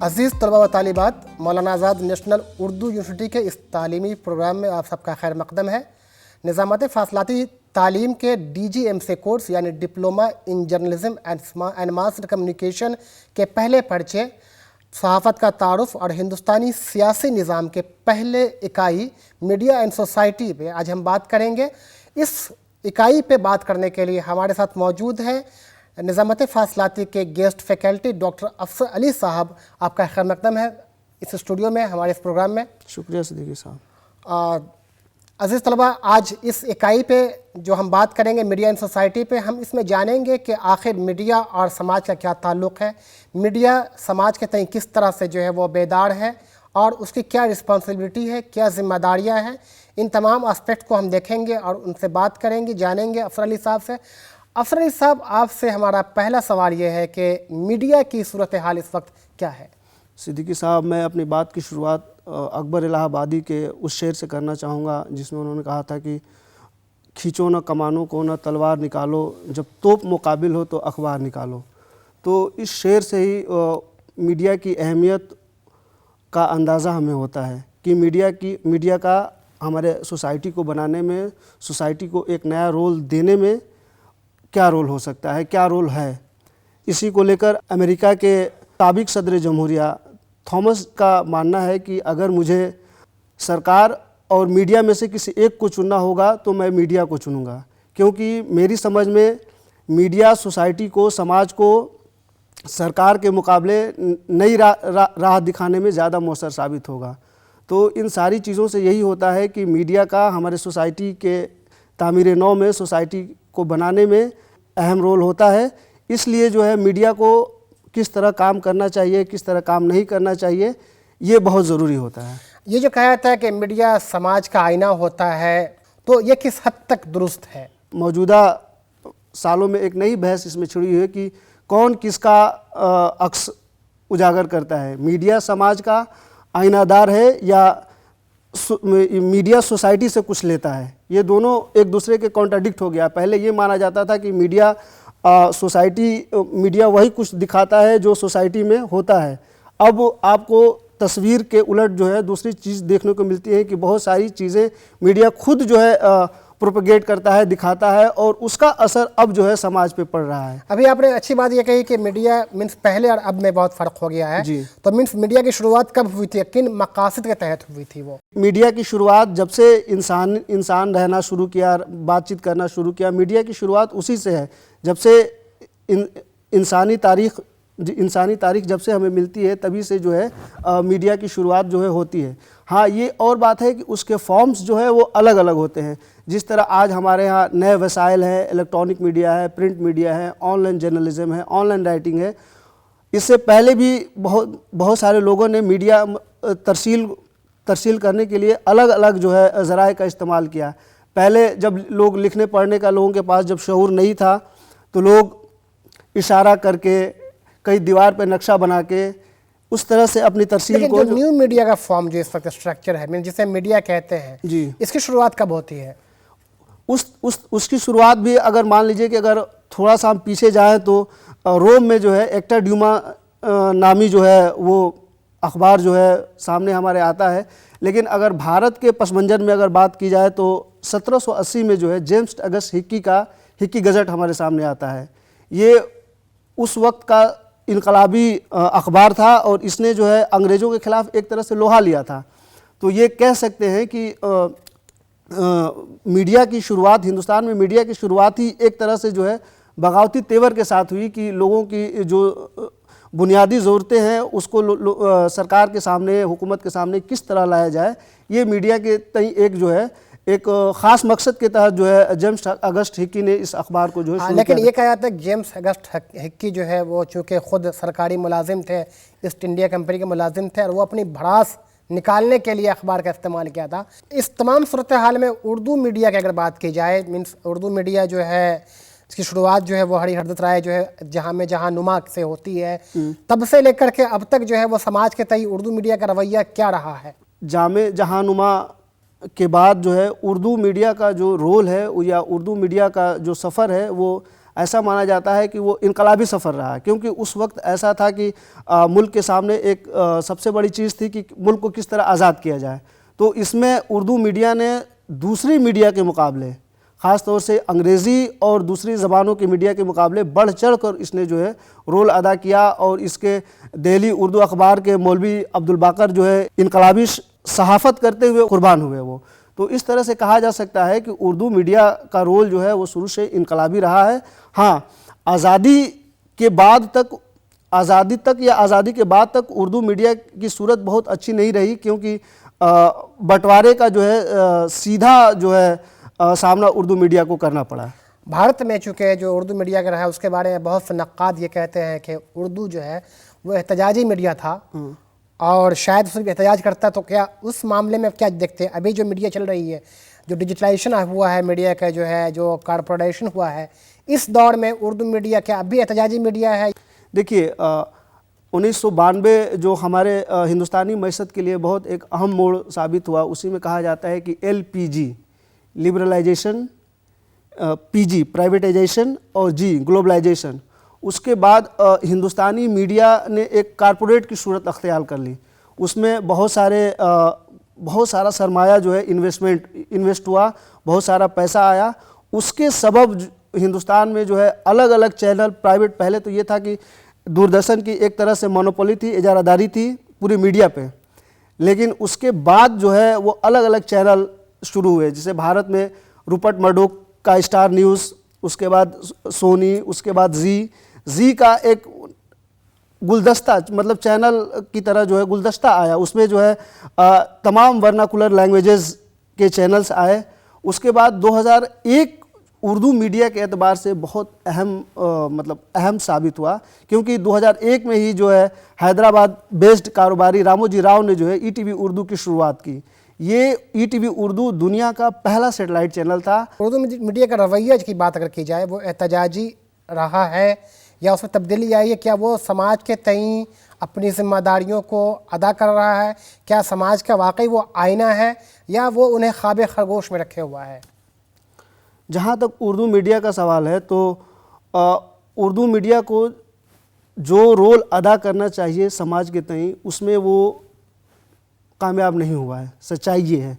अज़ीज़ तलबा व तालिबात, मौलाना आज़ाद national Urdu university के इस तालीमी प्रोग्राम में आप सबका खैर मकदम है। निज़ामत फ़ासलाती तालीम के DGMC कोर्स यानी diploma in journalism and mass communication के पहले पर्चे सहाफ़त का तारुफ़ और हिंदुस्तानी सियासी निज़ाम के पहले इकाई मीडिया एंड सोसाइटी पे आज हम बात करेंगे। इस इकाई पे बात करने के लिए हमारे साथ मौजूद हैं निज़ामत फ़ासलाती के गेस्ट फैकल्टी डॉक्टर अफसर अली साहब। आपका खैर मकदम है इस स्टूडियो में, हमारे इस प्रोग्राम में। शुक्रिया सिद्दीकी साहब। अज़ीज़ तलबा, आज इस इकाई पे जो हम बात करेंगे मीडिया एंड सोसाइटी पे, हम इसमें जानेंगे कि आखिर मीडिया और समाज का क्या ताल्लुक़ है, मीडिया समाज के तय किस तरह से जो है वो बेदार है और उसकी क्या रिस्पॉन्सिबिलिटी है, क्या ज़िम्मेदारियाँ हैं। इन तमाम एस्पेक्ट को हम देखेंगे और उनसे बात करेंगे, जानेंगे अफसर अली साहब से। अफसर अली साहब, आपसे हमारा पहला सवाल ये है कि मीडिया की सूरत हाल इस वक्त क्या है? सिद्दीकी साहब, मैं अपनी बात की शुरुआत अकबर इलाहाबादी के उस शेर से करना चाहूँगा जिसमें उन्होंने कहा था कि खींचो न कमानों को न तलवार निकालो, जब तोप मुकाबिल हो तो अखबार निकालो। तो इस शेर से ही मीडिया की अहमियत का अंदाज़ा हमें होता है कि मीडिया का हमारे सोसाइटी को बनाने में, सोसाइटी को एक नया रोल देने में क्या रोल हो सकता है, क्या रोल है। इसी को लेकर अमेरिका के साबिक सदर जमहूरिया थॉमस का मानना है कि अगर मुझे सरकार और मीडिया में से किसी एक को चुनना होगा तो मैं मीडिया को चुनूँगा, क्योंकि मेरी समझ में मीडिया सोसाइटी को, समाज को सरकार के मुकाबले नई राह दिखाने में ज़्यादा मौसर साबित होगा। तो इन सारी चीज़ों से यही होता है कि मीडिया का हमारे सोसाइटी के तामीर नौ में, सोसाइटी को बनाने में अहम रोल होता है। इसलिए जो है मीडिया को किस तरह काम करना चाहिए, किस तरह काम नहीं करना चाहिए, ये बहुत ज़रूरी होता है। ये जो कहा जाता है कि मीडिया समाज का आईना होता है, तो ये किस हद तक दुरुस्त है? मौजूदा सालों में एक नई बहस इसमें छिड़ी हुई है कि कौन किसका अक्स उजागर करता है, मीडिया समाज का आईनादार है या मीडिया सोसाइटी से कुछ लेता है। ये दोनों एक दूसरे के कॉन्ट्राडिक्ट हो गया। पहले ये माना जाता था कि मीडिया मीडिया वही कुछ दिखाता है जो सोसाइटी में होता है। अब आपको तस्वीर के उलट जो है दूसरी चीज़ देखने को मिलती है कि बहुत सारी चीज़ें मीडिया खुद जो है प्रोपेगेट करता है, दिखाता है, और उसका असर अब जो है समाज पे पड़ रहा है। अभी आपने अच्छी बात ये कही कि मीडिया मीन्स पहले और अब में बहुत फ़र्क हो गया है जी। तो मीन्स मीडिया की शुरुआत कब हुई थी, किन मकासद के तहत हुई थी? वो मीडिया की शुरुआत जब से इंसान रहना शुरू किया, बातचीत करना शुरू किया, मीडिया की शुरुआत उसी से है। जब से इंसानी तारीख जब से हमें मिलती है तभी से जो है मीडिया की शुरुआत जो है होती है। हाँ, ये और बात है कि उसके फॉर्म्स जो है वो अलग अलग होते हैं। जिस तरह आज हमारे यहाँ नए वसाइल हैं, इलेक्ट्रॉनिक मीडिया है, प्रिंट मीडिया है, ऑनलाइन जर्नलिज्म है, ऑनलाइन राइटिंग है। इससे पहले भी बहुत सारे लोगों ने मीडिया तरसील करने के लिए अलग अलग जो है ज़राए का इस्तेमाल किया। पहले जब लोग लिखने पढ़ने का लोगों के पास जब शऊर नहीं था तो लोग इशारा करके, कई दीवार पर नक्शा बना के उस तरह से अपनी तरसील को, न्यू मीडिया का फॉर्म जो इस वक्त स्ट्रक्चर है जिसे मीडिया कहते हैं जी, इसकी शुरुआत कब होती है? उसकी शुरुआत भी अगर मान लीजिए कि अगर थोड़ा सा हम पीछे जाएं तो रोम में जो है एक्टर ड्यूमा नामी जो है वो अखबार जो है सामने हमारे आता है। लेकिन अगर भारत के पस मंजर में अगर बात की जाए तो 1780 में जो है जेम्स अगस्त हिक्की गज़ट हमारे सामने आता है। ये उस वक्त का इनकलाबी अखबार था और इसने जो है अंग्रेज़ों के ख़िलाफ़ एक तरह से लोहा लिया था। तो ये कह सकते हैं कि मीडिया की शुरुआत, हिंदुस्तान में मीडिया की शुरुआत ही एक तरह से जो है बगावती तेवर के साथ हुई कि लोगों की जो बुनियादी ज़रूरतें हैं उसको सरकार के सामने, हुकूमत के सामने किस तरह लाया जाए, ये मीडिया के तय एक जो है एक ख़ास मकसद के तहत जो है जेम्स अगस्त हिक्की ने इस अखबार को जो है लेकिन ये कहा जाता है जेम्स अगस्त हिक्की जो है वो चूँकि ख़ुद सरकारी मुलाजिम थे, ईस्ट इंडिया कंपनी के मुलाजिम थे और वो अपनी भड़ास निकालने के लिए अखबार का इस्तेमाल किया था। इस तमाम सूरत हाल में उर्दू मीडिया की अगर बात की जाए, मीन्स उर्दू मीडिया जो है इसकी शुरुआत जो है वो हरिहरदत्त राय जो है जहाँ नुमा से होती है, तब से लेकर के अब तक जो है वो समाज के तय उर्दू मीडिया का रवैया क्या रहा है? जामे जहाँ नुमा के बाद जो है उर्दू मीडिया का जो रोल है या उर्दू मीडिया का जो सफ़र है वो ऐसा माना जाता है कि वो इनकलाबी सफ़र रहा, क्योंकि उस वक्त ऐसा था कि मुल्क के सामने एक सबसे बड़ी चीज़ थी कि मुल्क को किस तरह आज़ाद किया जाए। तो इसमें उर्दू मीडिया ने दूसरी मीडिया के मुकाबले, ख़ास तौर से अंग्रेज़ी और दूसरी ज़बानों के मीडिया के मुकाबले बढ़ चढ़ कर इसने जो है रोल अदा किया, और इसके दिल्ली उर्दू अखबार के मौलवी अब्दुल बाकर जो है इनकलाबी सहाफ़त करते हुए कुर्बान हुए वो। तो इस तरह से कहा जा सकता है कि उर्दू मीडिया का रोल जो है वो शुरू से इनकलाबी रहा है। हाँ, आज़ादी के बाद तक, आज़ादी तक या आज़ादी के बाद तक उर्दू मीडिया की सूरत बहुत अच्छी नहीं रही, क्योंकि बंटवारे का जो है सीधा जो है सामना उर्दू मीडिया को करना पड़ा। भारत में चूँकि जो उर्दू मीडिया का रहा है उसके बारे में बहुत से नक्काद ये कहते हैं कि उर्दू जो है वो एहतजाजी मीडिया था, और शायद सिर्फ एहतजाज करता। तो क्या उस मामले में क्या देखते हैं अभी जो मीडिया चल रही है, जो डिजिटलाइजेशन हुआ है मीडिया का, जो है जो कॉर्पोरेशन हुआ है, इस दौर में उर्दू मीडिया क्या अभी एहतजाजी मीडिया है? देखिए, 1992 जो हमारे हिंदुस्तानी मईशत के लिए बहुत एक अहम मोड़ साबित हुआ, उसी में कहा जाता है कि LPG लिबरलाइजेशन, PG प्राइवेटाइजेशन और G ग्लोबलाइजेशन, उसके बाद हिंदुस्तानी मीडिया ने एक कारपोरेट की सूरत अख्तियार कर ली। उसमें बहुत सारा सरमाया जो है इन्वेस्ट हुआ, बहुत सारा पैसा आया। उसके सबब हिंदुस्तान में जो है अलग अलग चैनल प्राइवेट, पहले तो ये था कि दूरदर्शन की एक तरह से मोनोपोली थी, इजारादारी थी पूरी मीडिया पे, लेकिन उसके बाद जो है वो अलग अलग चैनल शुरू हुए। जैसे भारत में रूपर्ट मर्डोक का स्टार न्यूज़, उसके बाद सोनी, उसके बाद जी का एक गुलदस्ता, मतलब चैनल की तरह जो है गुलदस्ता आया। उसमें जो है तमाम वर्नाकुलर लैंग्वेजेस के चैनल्स आए। उसके बाद 2001 उर्दू मीडिया के एतबार से बहुत अहम साबित हुआ, क्योंकि 2001 में ही जो है हैदराबाद बेस्ड कारोबारी रामोजी राव ने जो है ETV उर्दू की शुरुआत की। ये ETV उर्दू दुनिया का पहला सेटेलाइट चैनल था। उर्दू मीडिया का रवैया की बात अगर की जाए, वो एहतजाजी रहा है या उसमें तब्दीली आई है? क्या वो समाज के तई अपनी जिम्मेदारियों को अदा कर रहा है? क्या समाज का वाकई वो आईना है, या वो उन्हें ख्वाब खरगोश में रखे हुआ है? जहाँ तक उर्दू मीडिया का सवाल है, तो उर्दू मीडिया को जो रोल अदा करना चाहिए समाज के तई, उसमें वो कामयाब नहीं हुआ है। सच्चाई ये है।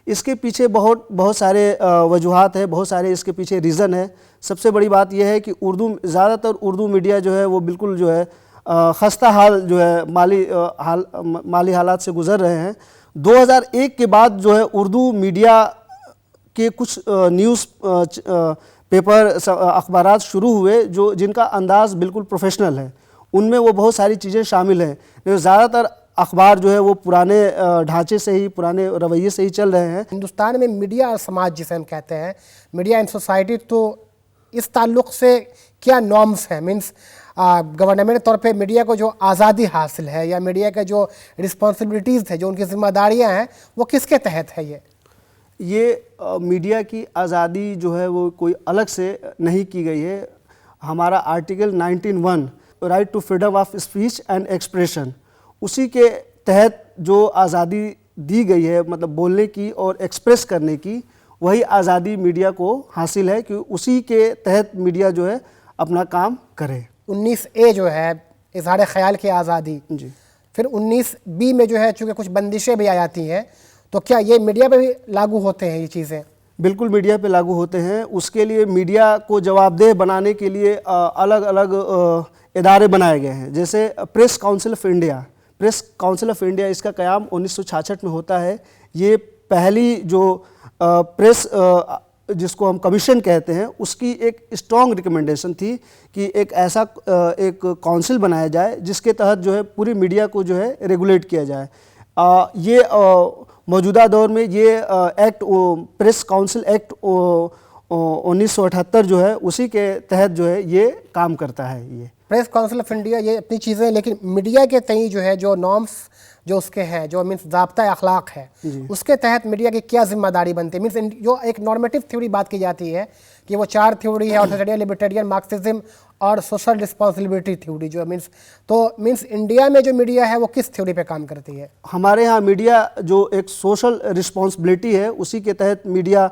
इसके पीछे बहुत सारे वजूहात हैं, बहुत सारे इसके पीछे रीज़न है। सबसे बड़ी बात यह है कि ज़्यादातर उर्दू मीडिया जो है वो बिल्कुल जो है खस्ता हाल जो है माली हालात से गुज़र रहे हैं। 2001 के बाद जो है उर्दू मीडिया के कुछ न्यूज़ पेपर अखबारात शुरू हुए जिनका अंदाज़ बिल्कुल प्रोफेशनल है। उनमें वो बहुत सारी चीज़ें शामिल हैं, लेकिन ज़्यादातर अखबार जो है वो पुराने ढांचे से ही, पुराने रवैये से ही चल रहे हैं। हिंदुस्तान में मीडिया और समाज जिसे हम कहते हैं, मीडिया एंड सोसाइटी, तो इस ताल्लुक़ से क्या नॉर्म्स हैं? मीन्स गवर्नमेंट तौर पे मीडिया को जो आज़ादी हासिल है, या मीडिया के जो रिस्पॉन्सिबिलिटीज़ है, जो उनकी जिम्मेदारियाँ हैं, वो किसके तहत है? ये मीडिया की आज़ादी जो है वो कोई अलग से नहीं की गई है। हमारा article 19(1) right to freedom of speech and expression, उसी के तहत जो आज़ादी दी गई है, मतलब बोलने की और एक्सप्रेस करने की, वही आज़ादी मीडिया को हासिल है कि उसी के तहत मीडिया जो है अपना काम करे। 19A जो है इज़हार ख्याल की आज़ादी जी, फिर 19B में जो है चूँकि कुछ बंदिशें भी आ जाती हैं, तो क्या ये मीडिया पे भी लागू होते हैं ये चीज़ें? बिल्कुल मीडिया पे लागू होते हैं। उसके लिए मीडिया को जवाबदेह बनाने के लिए अलग अलग इदारे बनाए गए हैं। जैसे press council of India, press council of India, इसका क़याम 1966 में होता है। ये पहली जो प्रेस जिसको हम कमीशन कहते हैं, उसकी एक स्ट्रॉन्ग रिकमेंडेशन थी कि एक ऐसा एक काउंसिल बनाया जाए जिसके तहत जो है पूरी मीडिया को जो है रेगुलेट किया जाए। ये मौजूदा दौर में ये एक्ट, प्रेस काउंसिल एक्ट 1978 जो है, उसी के तहत जो है ये काम करता है। ये प्रेस काउंसिल ऑफ इंडिया ये अपनी चीज़ें, लेकिन मीडिया के तई जो है जो नॉर्म्स जो उसके हैं, जो मीन्स ज़ाब्ता अखलाक है, उसके तहत मीडिया की क्या जिम्मेदारी बनती है? मीन्स जो एक नॉर्मेटिव थ्योरी बात की जाती है कि वो 4 थ्योरी है, ऑथोरिटेरियन, लिबर्टेरियन, मार्क्सिज्म और सोशल रिस्पॉन्सिबिलिटी थ्योरी जो मीन्स इंडिया में जो मीडिया है वो किस थ्योरी पे काम करती है? हमारे यहाँ मीडिया जो एक सोशल रिस्पॉन्सिबिलिटी है, उसी के तहत मीडिया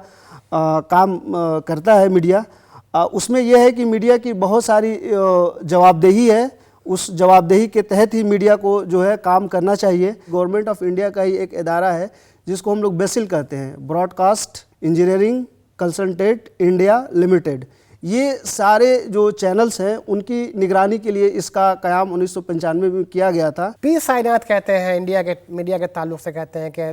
काम करता है। मीडिया उसमें यह है कि मीडिया की बहुत सारी जवाबदेही है। उस जवाबदेही के तहत ही मीडिया को जो है काम करना चाहिए। गवर्नमेंट ऑफ इंडिया का ही एक इदारा है जिसको हम लोग बेसिल कहते हैं, broadcast engineering consultant India limited. ये सारे जो चैनल्स हैं उनकी निगरानी के लिए इसका क़याम 1995 में किया गया था। पी साइनात कहते हैं इंडिया के मीडिया के ताल्लुक से, कहते हैं कि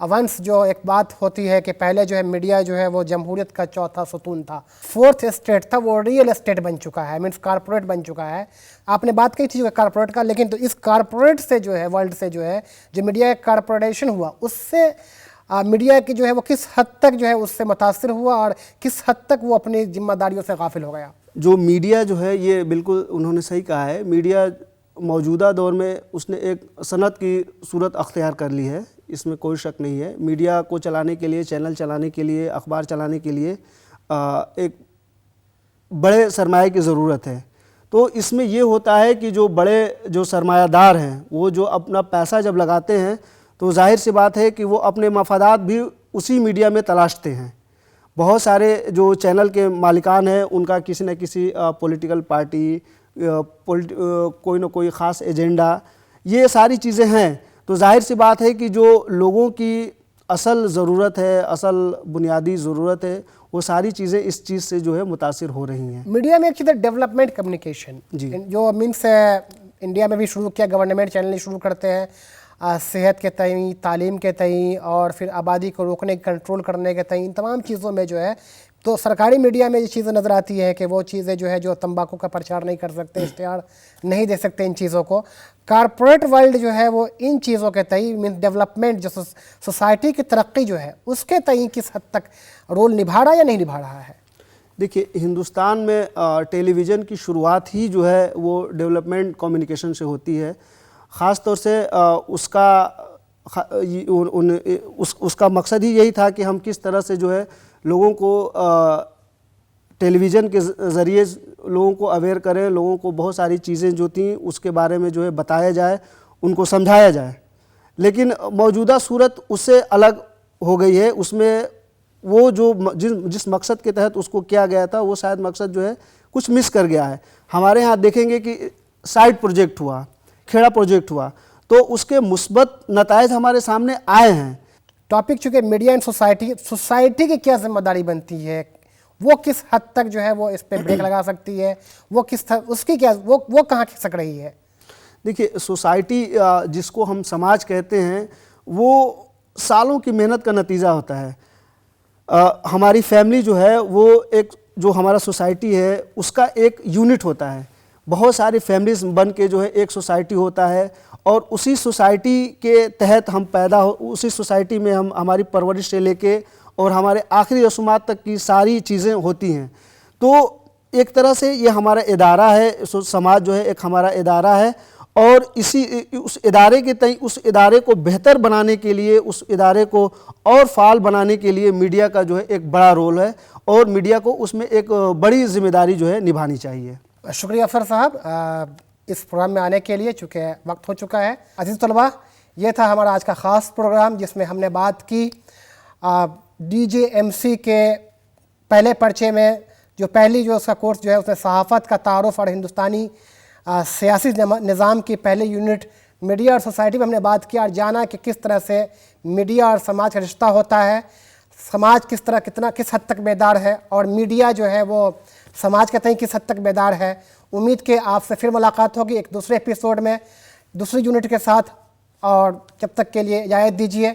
वंस जो एक बात होती है कि पहले जो है मीडिया जो है वो जमहूरियत का चौथा सतून था, फोर्थ स्टेट था, वो रियल एस्टेट बन चुका है, मीन्स कारपोरेट बन चुका है। आपने बात की थी कारपोरेट का, लेकिन तो इस कारपोरेट से जो है वर्ल्ड से जो है जो मीडिया का कारपोरेशन हुआ उससे मीडिया की जो है वो किस हद तक जो है उससे मुतासिर हुआ और किस हद तक वो अपनी जिम्मेदारियों से गाफिल हो गया। जो मीडिया जो है ये बिल्कुल उन्होंने सही कहा है। मीडिया मौजूदा दौर में उसने एक सनत की सूरत अख्तियार कर ली है, इसमें कोई शक नहीं है। मीडिया को चलाने के लिए, चैनल चलाने के लिए, अखबार चलाने के लिए एक बड़े सरमाए की ज़रूरत है। तो इसमें ये होता है कि जो बड़े जो सरमायादार हैं वो जो अपना पैसा जब लगाते हैं तो जाहिर सी बात है कि वो अपने मफादात भी उसी मीडिया में तलाशते हैं। बहुत सारे जो चैनल के मालिकान हैं उनका किसी न किसी पॉलिटिकल पार्टी, कोई ना कोई ख़ास एजेंडा, ये सारी चीज़ें हैं। तो जाहिर सी बात है कि जो लोगों की असल ज़रूरत है, असल बुनियादी ज़रूरत है, वो सारी चीज़ें इस चीज़ से जो है मुतासिर हो रही हैं। मीडिया में एक चीज़ है डेवलपमेंट कम्युनिकेशन, जो मीन्स इंडिया में भी शुरू किया, गवर्नमेंट चैनल शुरू करते हैं सेहत के तई, तालीम के तई और फिर आबादी को रोकने, कंट्रोल करने के तई, इन तमाम चीज़ों में जो है तो सरकारी मीडिया में ये चीज़ें नज़र आती है कि वो चीज़ें जो है जो तंबाकू का प्रचार नहीं कर सकते, इश्तिहार नहीं दे सकते इन चीज़ों को। कारपोरेट वर्ल्ड जो है वो इन चीज़ों के तई मीन डेवलपमेंट, जो सोसाइटी की तरक्की जो है उसके तई किस हद तक रोल निभा रहा है या नहीं निभा रहा है? देखिए, हिंदुस्तान में टेलीविज़न की शुरुआत ही जो है वो डेवलपमेंट कम्युनिकेशन से होती है। ख़ास तौर से उसका मकसद ही यही था कि हम किस तरह से जो है लोगों को टेलीविज़न के ज़रिए लोगों को अवेयर करें, लोगों को बहुत सारी चीज़ें जो थी उसके बारे में जो है बताया जाए, उनको समझाया जाए। लेकिन मौजूदा सूरत उससे अलग हो गई है। उसमें वो जो जिस मकसद के तहत उसको किया गया था वो शायद मकसद जो है कुछ मिस कर गया है। हमारे यहाँ देखेंगे कि साइड प्रोजेक्ट हुआ, खेड़ा प्रोजेक्ट हुआ, तो उसके मुस्बत नतायज हमारे सामने आए हैं। टॉपिक चूँकि मीडिया एंड सोसाइटी की क्या जिम्मेदारी बनती है, वो किस हद तक जो है वो इस पर ब्रेक लगा सकती है, वो उसकी क्या वो कहाँ खिसक रही है? देखिए, सोसाइटी जिसको हम समाज कहते हैं वो सालों की मेहनत का नतीजा होता है। हमारी फैमिली जो है वो एक जो हमारा सोसाइटी है उसका एक यूनिट होता है। बहुत सारी फैमिलीज बन के जो है एक सोसाइटी होता है और उसी सोसाइटी के तहत हम पैदा हो, उसी सोसाइटी में हम हमारी परवरिश से लेके और हमारे आखिरी रसूमात तक की सारी चीज़ें होती हैं। तो एक तरह से ये हमारा इदारा है, समाज जो है एक हमारा इदारा है और उस इदारे के तय उस इदारे को बेहतर बनाने के लिए, उस इदारे को और फाल बनाने के लिए मीडिया का जो है एक बड़ा रोल है और मीडिया को उसमें एक बड़ी जिम्मेदारी जो है निभानी चाहिए। शुक्रिया अफसर साहब इस प्रोग्राम में आने के लिए, चूँकि वक्त हो चुका है। अजीज़ तलबा, ये था हमारा आज का ख़ास प्रोग्राम जिसमें हमने बात की DJMC के पहले पर्चे में जो पहली जो उसका कोर्स जो है उसमें सहाफ़त का तारुफ़ और हिंदुस्तानी सियासी निज़ाम की पहले यूनिट मीडिया और सोसाइटी में हमने बात किया और जाना कि किस तरह से मीडिया और समाज का रिश्ता होता है, समाज किस हद तक बेदार है और मीडिया जो है वो समाज के तय किस हद तक बेदार है। उम्मीद के आपसे फिर मुलाकात होगी एक दूसरे एपिसोड में दूसरी यूनिट के साथ, और जब तक के लिए इजाज़त दीजिए।